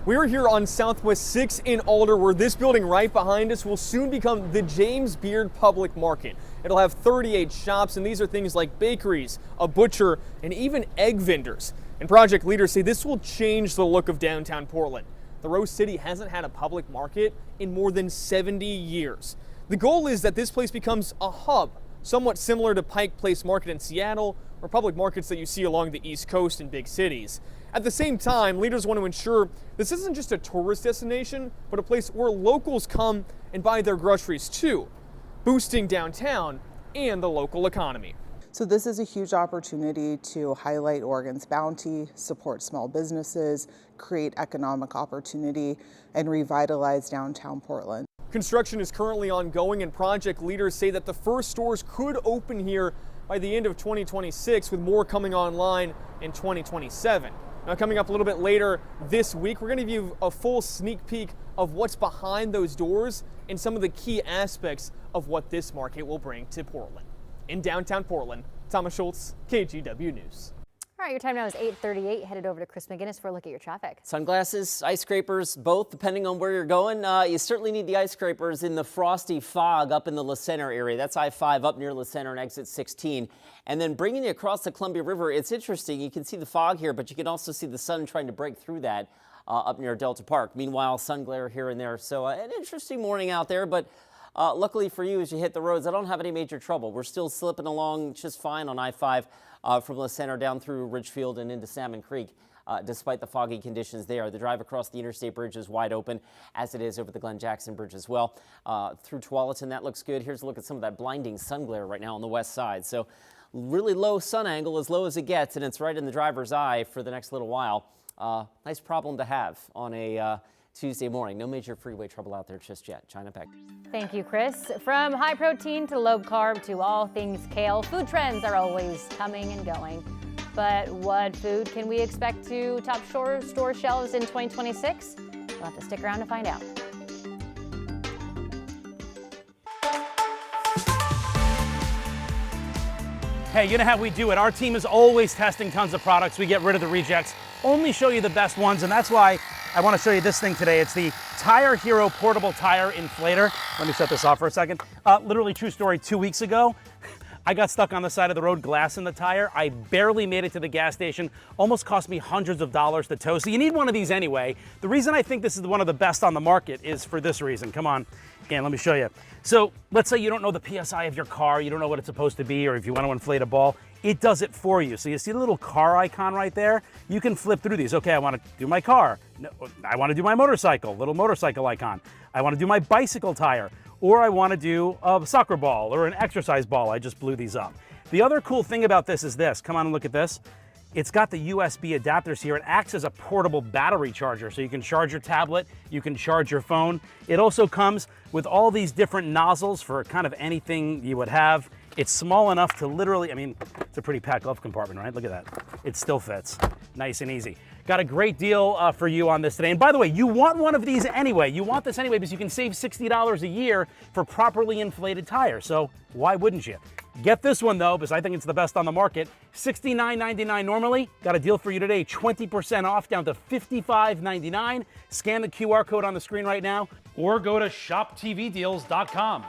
We're here on Southwest 6 in Alder, where this building right behind us will soon become the James Beard Public Market. It'll have 38 shops, and these are things like bakeries, a butcher, and even egg vendors. And project leaders say this will change the look of downtown Portland. The Rose City hasn't had a public market in more than 70 years. The goal is that this place becomes a hub, somewhat similar to Pike Place Market in Seattle or public markets that you see along the East Coast in big cities. At the same time, leaders want to ensure this isn't just a tourist destination, but a place where locals come and buy their groceries too, boosting downtown and the local economy. So this is a huge opportunity to highlight Oregon's bounty, support small businesses, create economic opportunity, and revitalize downtown Portland. Construction is currently ongoing, and project leaders say that the first stores could open here by the end of 2026, with more coming online in 2027. Now, coming up a little bit later this week, we're going to give you a full sneak peek of what's behind those doors and some of the key aspects of what this market will bring to Portland. In downtown Portland, Thomas Schultz, KGW News. All right, your time now is 8:38. Headed over to Chris McGinnis for a look at your traffic. Sunglasses, ice scrapers, both depending on where you're going. You certainly need the ice scrapers in the frosty fog up in the La Center area. That's I-5 up near La Center and exit 16. And then bringing you across the Columbia River, it's interesting. You can see the fog here, but you can also see the sun trying to break through that up near Delta Park. Meanwhile, sun glare here and there. So an interesting morning out there, but luckily for you, as you hit the roads, I don't have any major trouble. We're still slipping along just fine on I-5 from La Center down through Ridgefield and into Salmon Creek. despite the foggy conditions there. The drive across the Interstate Bridge is wide open, as it is over the Glen Jackson Bridge as well. Through Tualatin, that looks good. Here's a look at some of that blinding sun glare right now on the west side. So really low sun angle, as low as it gets, and it's right in the driver's eye for the next little while. Nice problem to have on a Tuesday morning. No major freeway trouble out there just yet. China, back. Thank you, Chris. From high protein to low carb to all things kale, food trends are always coming and going. But what food can we expect to top store shelves in 2026? We'll have to stick around to find out. Hey, you know how we do it. Our team is always testing tons of products. We get rid of the rejects, only show you the best ones, and that's why I want to show you this thing today. It's the Tire Hero Portable Tire Inflator. Let me shut this off for a second. Literally true story, 2 weeks ago, I got stuck on the side of the road, glass in the tire. I barely made it to the gas station. Almost cost me hundreds of dollars to tow. So you need one of these anyway. The reason I think this is one of the best on the market is for this reason. Come on, and let me show you. So let's say you don't know the PSI of your car, you don't know what it's supposed to be, or if you want to inflate a ball, it does it for you. So you see the little car icon right there? You can flip through these. Okay, I want to do my car. No, I want to do my motorcycle, little motorcycle icon. I want to do my bicycle tire, or I want to do a soccer ball or an exercise ball. I just blew these up. The other cool thing about this is this. Come on and look at this. It's got the USB adapters here. It acts as a portable battery charger, so you can charge your tablet, you can charge your phone. It also comes with all these different nozzles for kind of anything you would have. It's small enough to literally, I mean, it's a pretty packed glove compartment, right? Look at that. It still fits. Nice and easy. Got a great deal for you on this today. And by the way, you want one of these anyway. You want this anyway because you can save $60 a year for properly inflated tires. So why wouldn't you? Get this one though, because I think it's the best on the market. $69.99 normally. Got a deal for you today. 20% off down to $55.99. Scan the QR code on the screen right now or go to shoptvdeals.com.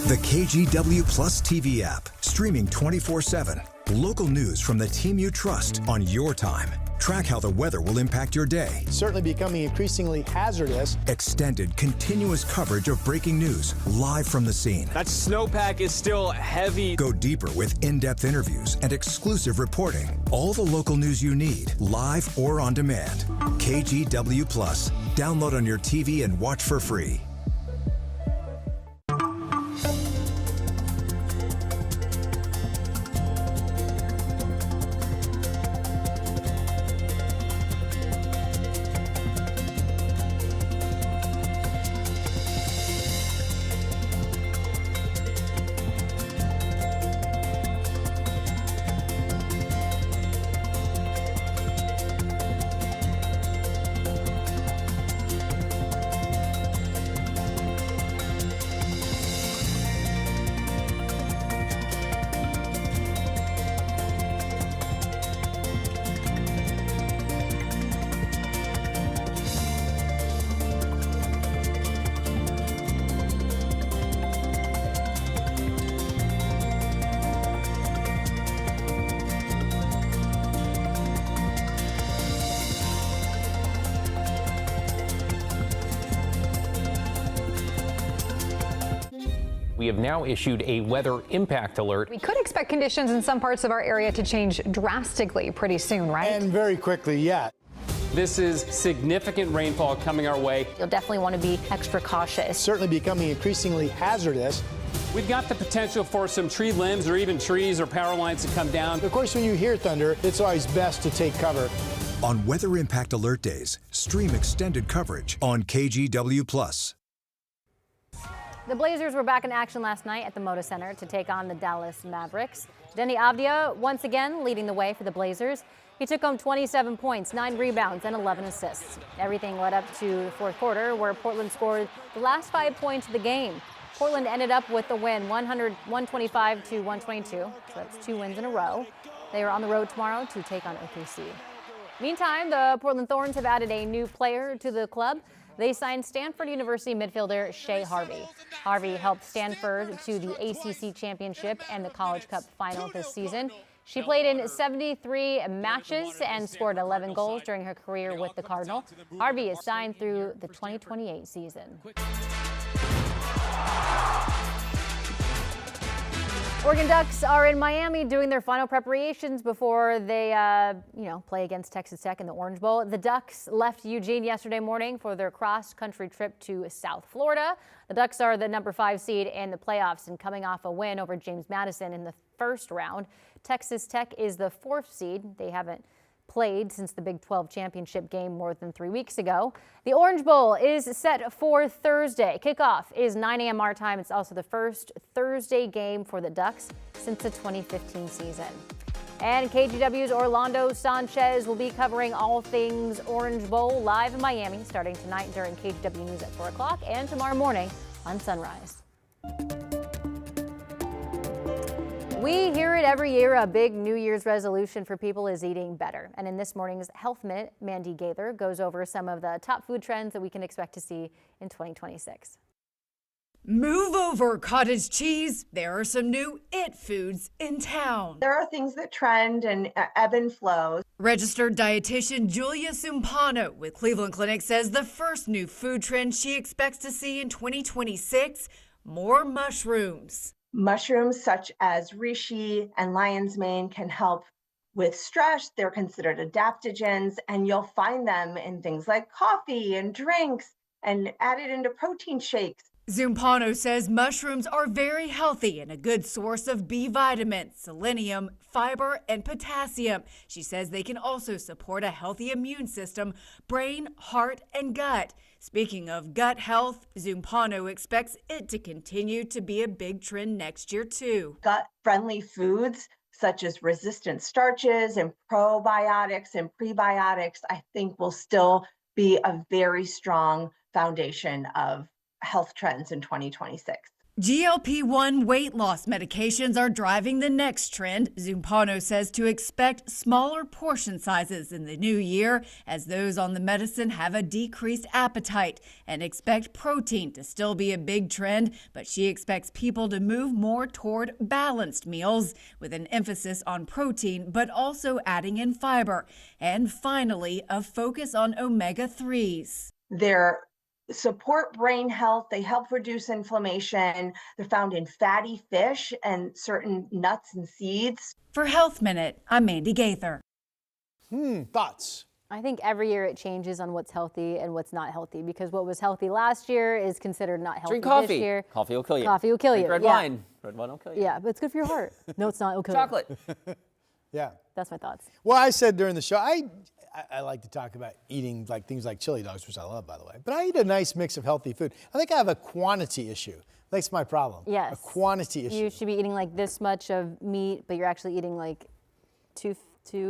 The KGW Plus TV app, streaming 24/7. Local news from the team you trust on your time. Track how the weather will impact your day. Certainly becoming increasingly hazardous. Extended, continuous coverage of breaking news live from the scene. That snowpack is still heavy. Go deeper with in-depth interviews and exclusive reporting. All the local news you need, live or on demand. KGW Plus. Download on your TV and watch for free. We have now issued a weather impact alert. We could expect conditions in some parts of our area to change drastically pretty soon, right? And very quickly, yeah. This is significant rainfall coming our way. You'll definitely want to be extra cautious. Certainly becoming increasingly hazardous. We've got the potential for some tree limbs or even trees or power lines to come down. Of course, when you hear thunder, it's always best to take cover. On Weather Impact Alert Days, stream extended coverage on KGW Plus. The Blazers were back in action last night at the Moda Center to take on the Dallas Mavericks. Denny Avdia once again leading the way for the Blazers. He took home 27 points, 9 rebounds, and 11 assists. Everything led up to the fourth quarter, where Portland scored the last 5 points of the game. Portland ended up with the win, 125 to 122. So that's 2 wins in a row. They are on the road tomorrow to take on OKC. Meantime, the Portland Thorns have added a new player to the club. They signed Stanford University midfielder Shea Harvey. Harvey helped Stanford to the ACC championship and the College Cup final this season. She played in 73 matches and scored 11 goals during her career with the Cardinal. Harvey is signed through the 2028 season. Oregon Ducks are in Miami doing their final preparations before they, play against Texas Tech in the Orange Bowl. The Ducks left Eugene yesterday morning for their cross-country trip to South Florida. The Ducks are the number 5 seed in the playoffs and coming off a win over James Madison in the first round. Texas Tech is the 4th seed. They haven't played since the Big 12 championship game more than 3 weeks ago. The Orange Bowl is set for Thursday. Kickoff is 9 a.m. our time. It's also the first Thursday game for the Ducks since the 2015 season. And KGW's Orlando Sanchez will be covering all things Orange Bowl live in Miami starting tonight during KGW News at 4 o'clock and tomorrow morning on Sunrise. We hear it every year. A big New Year's resolution for people is eating better. And in this morning's Health Minute, Mandy Gaither goes over some of the top food trends that we can expect to see in 2026. Move over, cottage cheese. There are some new it foods in town. There are things that trend and ebb and flow. Registered dietitian Julia Sumpano with Cleveland Clinic says the first new food trend she expects to see in 2026, more mushrooms. Mushrooms such as reishi and lion's mane can help with stress. They're considered adaptogens, and you'll find them in things like coffee and drinks and added into protein shakes. Zumpano says mushrooms are very healthy and a good source of B vitamins, selenium, fiber, and potassium. She says they can also support a healthy immune system, brain, heart, and gut. Speaking of gut health, Zumpano expects it to continue to be a big trend next year, too. Gut-friendly foods such as resistant starches and probiotics and prebiotics, I think will still be a very strong foundation of health trends in 2026. GLP-1 weight loss medications are driving the next trend. Zumpano says to expect smaller portion sizes in the new year as those on the medicine have a decreased appetite, and expect protein to still be a big trend, but she expects people to move more toward balanced meals with an emphasis on protein but also adding in fiber. And finally, a focus on omega-3s. They're support brain health. They help reduce inflammation. They're found in fatty fish and certain nuts and seeds. For Health Minute, I'm Mandy Gaither. Thoughts? I think every year it changes on what's healthy and what's not healthy, because what was healthy last year is considered not healthy Drink coffee. this year. Coffee will kill you. Coffee will kill Drink you. red wine. Red wine will kill you. Yeah, but it's good for your heart. No, it's not. It'll kill Chocolate. Yeah. That's my thoughts. Well, I said during the show, I like to talk about eating like things like chili dogs, which I love, by the way. But I eat a nice mix of healthy food. I think I have a quantity issue. That's my problem. Yes. A quantity issue. You should be eating like this much of meat, but you're actually eating like two.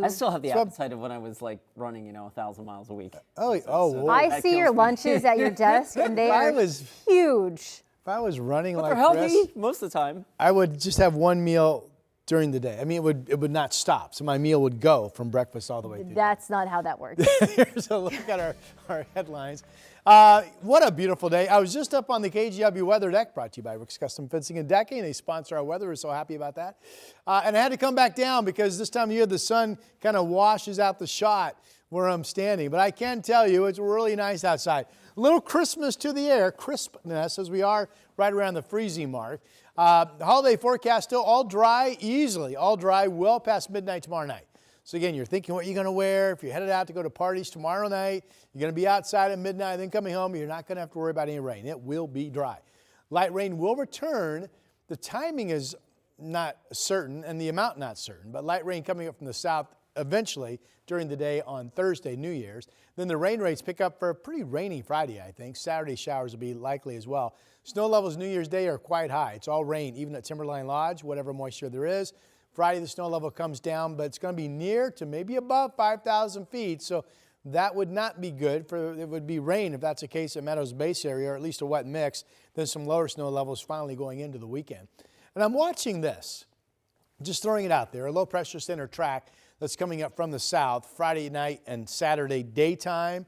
I still have the appetite of when I was like running, 1,000 miles a week. Whoa. I see your lunches at your desk, and they are huge. If I was running But like they're healthy this, most of the time. I would just have one meal during the day. I mean, it would not stop. So my meal would go from breakfast all the way through. That's not how that works. Here's a look at our headlines. What a beautiful day. I was just up on the KGW weather deck, brought to you by Rick's Custom Fencing and Decking. They sponsor our weather. We're so happy about that. And I had to come back down because this time of year the sun kind of washes out the shot where I'm standing. But I can tell you it's really nice outside. A little Christmas to the air, crispness, as we are right around the freezing mark. The holiday forecast still all dry, easily all dry, well past midnight tomorrow night. So again, you're thinking what you're going to wear. If you're headed out to go to parties tomorrow night, you're going to be outside at midnight, then coming home, you're not going to have to worry about any rain. It will be dry. Light rain will return. The timing is not certain and the amount not certain, but light rain coming up from the south eventually during the day on Thursday, New Year's. Then the rain rates pick up for a pretty rainy Friday, I think. Saturday showers will be likely as well. Snow levels New Year's Day are quite high. It's all rain, even at Timberline Lodge, whatever moisture there is. Friday, the snow level comes down, but it's going to be near to maybe above 5,000 feet. So that would not be good. It would be rain if that's the case at Meadows Base area, or at least a wet mix. Then some lower snow levels finally going into the weekend. And I'm watching this, just throwing it out there, a low pressure center track that's coming up from the south Friday night and Saturday daytime.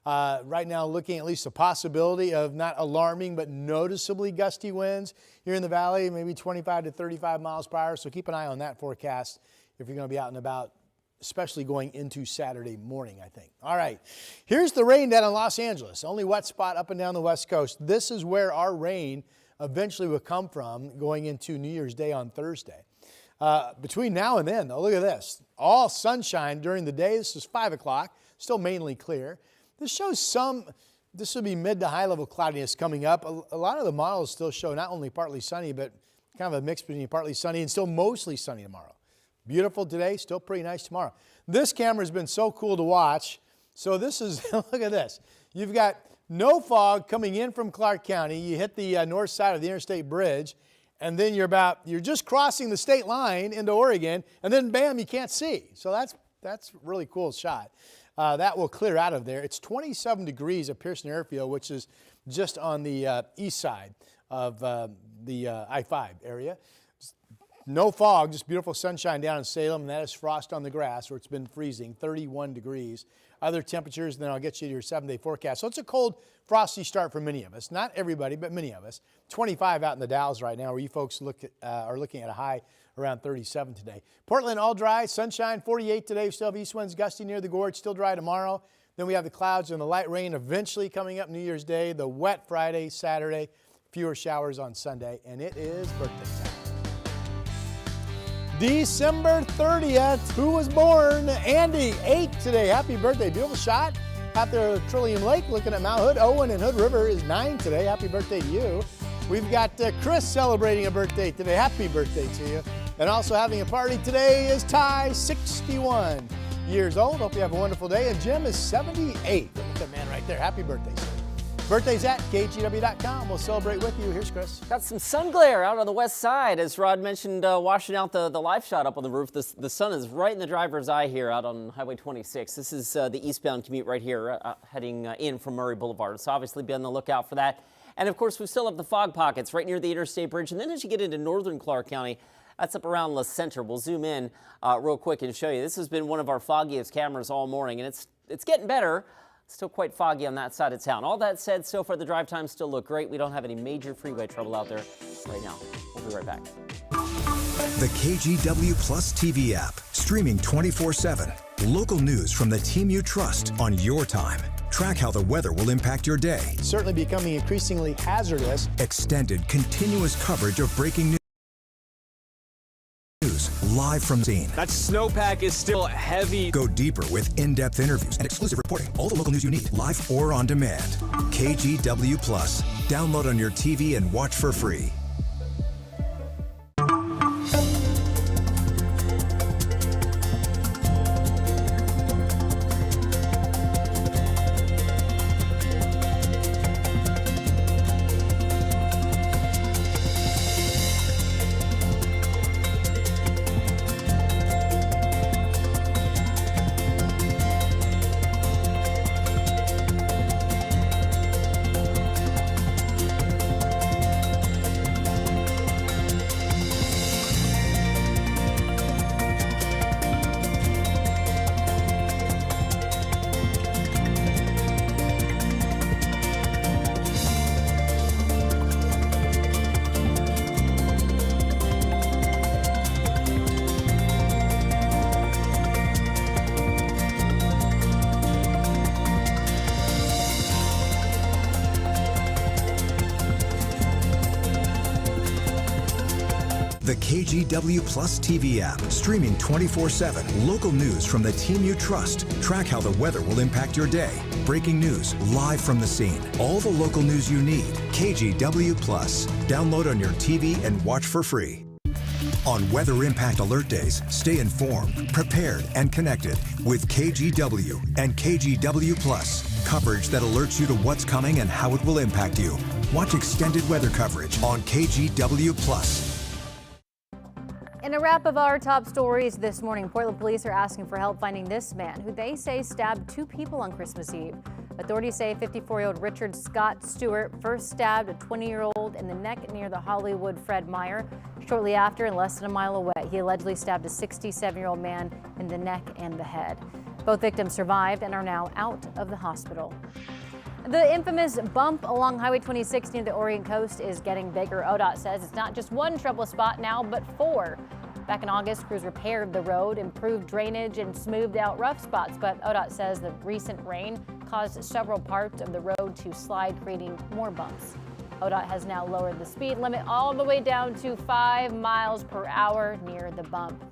Right now looking at least a possibility of not alarming but noticeably gusty winds here in the valley, maybe 25 to 35 miles per hour. So keep an eye on that forecast if you're going to be out and about, especially going into Saturday morning, I think. All right, here's the rain down in Los Angeles. Only wet spot up and down the west coast. This is where our rain eventually will come from going into New Year's Day on Thursday. Between now and then, though, look at this. All sunshine during the day. This is 5 o'clock, still mainly clear. This shows this will be mid to high level cloudiness coming up. A lot of the models still show not only partly sunny, but kind of a mix between partly sunny and still mostly sunny tomorrow. Beautiful today, still pretty nice tomorrow. This camera has been so cool to watch. So this is, look at this. You've got no fog coming in from Clark County. You hit the north side of the interstate bridge, and then you're just crossing the state line into Oregon, and then bam, you can't see. So that's a really cool shot. That will clear out of there. It's 27 degrees at Pearson Airfield, which is just on the east side of the I-5 area. No fog, just beautiful sunshine down in Salem, and that is frost on the grass where it's been freezing, 31 degrees. Other temperatures, then I'll get you to your 7-day forecast. So it's a cold, frosty start for many of us. Not everybody, but many of us. 25 out in the Dalles right now, where you folks are looking at a high around 37 today. Portland, all dry, sunshine, 48 today. We still have east winds gusty near the gorge, still dry tomorrow. Then we have the clouds and the light rain eventually coming up New Year's Day, the wet Friday, Saturday, fewer showers on Sunday, and it is birthday time. December 30th, who was born? Andy, 8 today. Happy birthday. Beautiful shot out there at Trillium Lake looking at Mount Hood. Owen and Hood River is 9 today. Happy birthday to you. We've got Chris celebrating a birthday today. Happy birthday to you. And also having a party today is Ty, 61 years old. Hope you have a wonderful day. And Jim is 78. Look at that man right there. Happy birthday, sir. Birthdays at KGW.com. We'll celebrate with you. Here's Chris. Got some sun glare out on the west side, as Rod mentioned, washing out the live shot up on the roof. The sun is right in the driver's eye here out on Highway 26. This is the eastbound commute right here, heading in from Murray Boulevard. So obviously be on the lookout for that. And of course, we still have the fog pockets right near the interstate bridge. And then as you get into northern Clark County, that's up around La Center. We'll zoom in real quick and show you. This has been one of our foggiest cameras all morning, and it's getting better. Still quite foggy on that side of town. All that said, so far the drive times still look great. We don't have any major freeway trouble out there right now. We'll be right back. The KGW Plus TV app, streaming 24/7. Local news from the team you trust on your time. Track how the weather will impact your day. It's certainly becoming increasingly hazardous. Extended, continuous coverage of breaking news. Live from scene. That snowpack is still heavy. Go deeper with in-depth interviews and exclusive reporting. All the local news you need, live or on demand. KGW Plus. Download on your TV and watch for free. The KGW Plus TV app, streaming 24/7. Local news from the team you trust. Track how the weather will impact your day. Breaking news, live from the scene. All the local news you need. KGW Plus. Download on your TV and watch for free. On Weather Impact Alert Days, stay informed, prepared, and connected with KGW and KGW Plus. Coverage that alerts you to what's coming and how it will impact you. Watch extended weather coverage on KGW Plus. In a wrap of our top stories this morning, Portland police are asking for help finding this man who they say stabbed 2 people on Christmas Eve. Authorities say 54-year-old Richard Scott Stewart first stabbed a 20-year-old in the neck near the Hollywood Fred Meyer. Shortly after, and less than a mile away, he allegedly stabbed a 67-year-old man in the neck and the head. Both victims survived and are now out of the hospital. The infamous bump along Highway 26 near the Oregon coast is getting bigger. ODOT says it's not just one trouble spot now, but 4. Back in August, crews repaired the road, improved drainage, and smoothed out rough spots. But ODOT says the recent rain caused several parts of the road to slide, creating more bumps. ODOT has now lowered the speed limit all the way down to 5 miles per hour near the bump.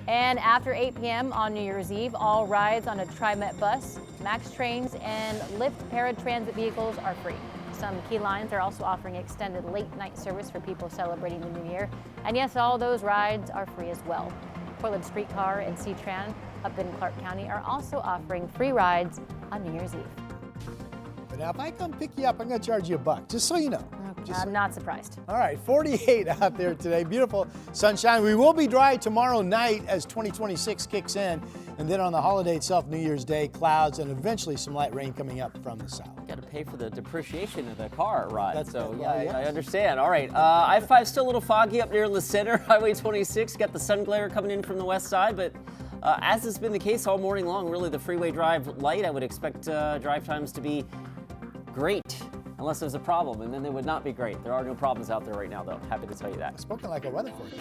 And after 8 p.m. on New Year's Eve, all rides on a TriMet bus, MAX trains, and Lyft paratransit vehicles are free. Some key lines are also offering extended late-night service for people celebrating the new year. And yes, all those rides are free as well. Portland Streetcar and C-Tran up in Clark County are also offering free rides on New Year's Eve. But now if I come pick you up, I'm going to charge you $1, just so you know. I'm not surprised. All right, 48 out there today. Beautiful sunshine. We will be dry tomorrow night as 2026 kicks in. And then on the holiday itself, New Year's Day, clouds and eventually some light rain coming up from the south. Got to pay for the depreciation of the car ride. That's so, it. yeah, Yes. I understand. All right. I-5 still a little foggy up near the center. Highway 26 got the sun glare coming in from the west side. But as has been the case all morning long, really the freeway drive light, I would expect drive times to be great. Unless there's a problem, and then they would not be great. There are no problems out there right now, though. Happy to tell you that. Spoken like a weather forecaster.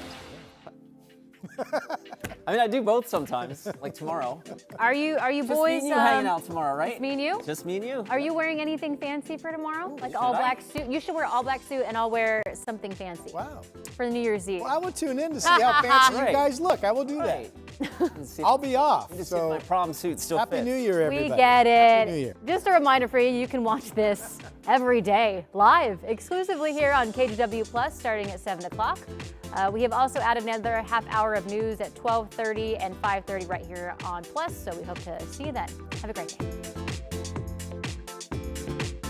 I mean, I do both sometimes, like tomorrow. Are you Just boys me and you hanging out tomorrow, right? Just me and you? Just me and you. Are you wearing anything fancy for tomorrow? Like should all I? black suit? You should wear all black suit and I'll wear something fancy. Wow. For New Year's Eve. Well, I will tune in to see how fancy you guys look. I will do that. I'll be off. Just So my prom suit still Happy fits. New Year, everybody. We get Happy New it. Year. Just a reminder for you, you can watch this every day, live, exclusively here on KGW Plus, starting at 7 o'clock. We have also added another half hour of news at 12:30 and 5:30 right here on Plus, so we hope to see you then. Have a great day.